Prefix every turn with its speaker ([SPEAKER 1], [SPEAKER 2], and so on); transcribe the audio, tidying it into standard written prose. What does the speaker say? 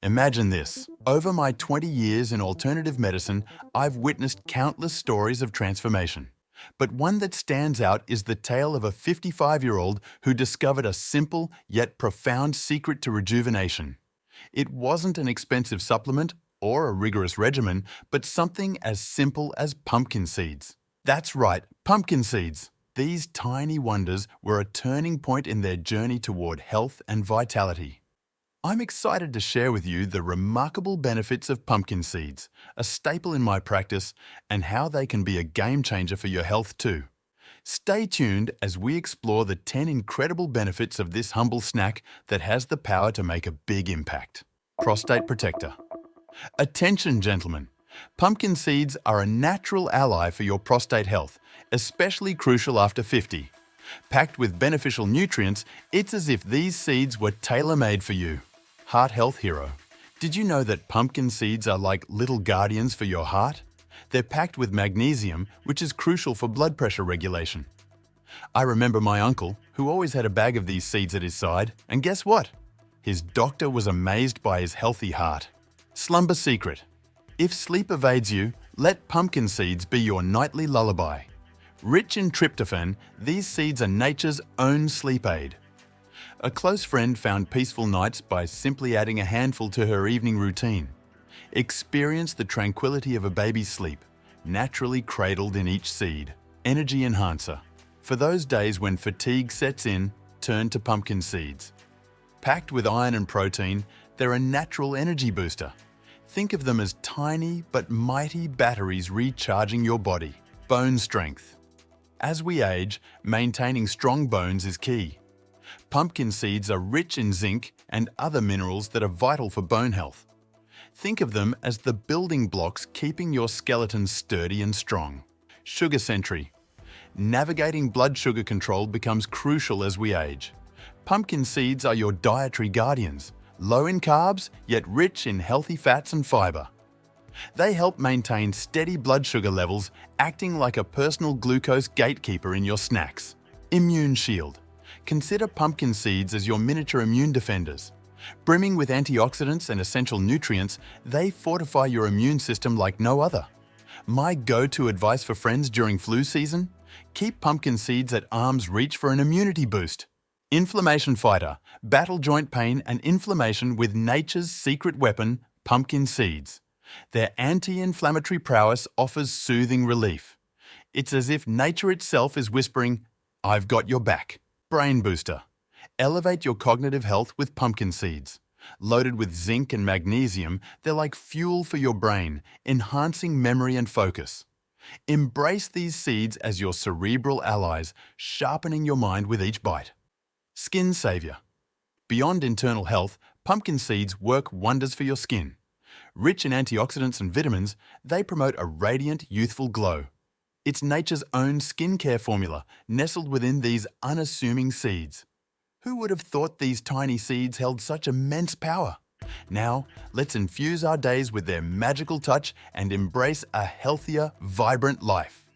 [SPEAKER 1] Imagine this. Over my 20 years in alternative medicine, I've witnessed countless stories of transformation. But one that stands out is the tale of a 55-year-old who discovered a simple yet profound secret to rejuvenation. It wasn't an expensive supplement or a rigorous regimen, but something as simple as pumpkin seeds. That's right, pumpkin seeds. These tiny wonders were a turning point in their journey toward health and vitality. I'm excited to share with you the remarkable benefits of pumpkin seeds, a staple in my practice, and how they can be a game changer for your health too. Stay tuned as we explore the 10 incredible benefits of this humble snack that has the power to make a big impact. Prostate Protector. Attention, gentlemen! Pumpkin seeds are a natural ally for your prostate health, especially crucial after 50. Packed with beneficial nutrients, it's as if these seeds were tailor-made for you. Heart Health Hero. Did you know that pumpkin seeds are like little guardians for your heart? They're packed with magnesium, which is crucial for blood pressure regulation. I remember my uncle, who always had a bag of these seeds at his side, and guess what? His doctor was amazed by his healthy heart. Slumber Secret. If sleep evades you, let pumpkin seeds be your nightly lullaby. Rich in tryptophan, these seeds are nature's own sleep aid. A close friend found peaceful nights by simply adding a handful to her evening routine. Experience the tranquility of a baby's sleep, naturally cradled in each seed. Energy Enhancer. For those days when fatigue sets in, turn to pumpkin seeds. Packed with iron and protein, they're a natural energy booster. Think of them as tiny but mighty batteries recharging your body. Bone Strength. As we age, maintaining strong bones is key. Pumpkin seeds are rich in zinc and other minerals that are vital for bone health. Think of them as the building blocks keeping your skeleton sturdy and strong. Sugar Sentry. Navigating blood sugar control becomes crucial as we age. Pumpkin seeds are your dietary guardians, low in carbs, yet rich in healthy fats and fiber. They help maintain steady blood sugar levels, acting like a personal glucose gatekeeper in your snacks. Immune Shield. Consider pumpkin seeds as your miniature immune defenders. Brimming with antioxidants and essential nutrients, they fortify your immune system like no other. My go-to advice for friends during flu season? Keep pumpkin seeds at arm's reach for an immunity boost. Inflammation Fighter. Battle joint pain and inflammation with nature's secret weapon, pumpkin seeds. Their anti-inflammatory prowess offers soothing relief. It's as if nature itself is whispering, "I've got your back." Brain Booster. Elevate your cognitive health with pumpkin seeds. Loaded with zinc and magnesium, they're like fuel for your brain, enhancing memory and focus. Embrace these seeds as your cerebral allies, sharpening your mind with each bite. Skin Savior. Beyond internal health, pumpkin seeds work wonders for your skin. Rich in antioxidants and vitamins, they promote a radiant, youthful glow. It's nature's own skincare formula, nestled within these unassuming seeds. Who would have thought these tiny seeds held such immense power? Now, let's infuse our days with their magical touch and embrace a healthier, vibrant life.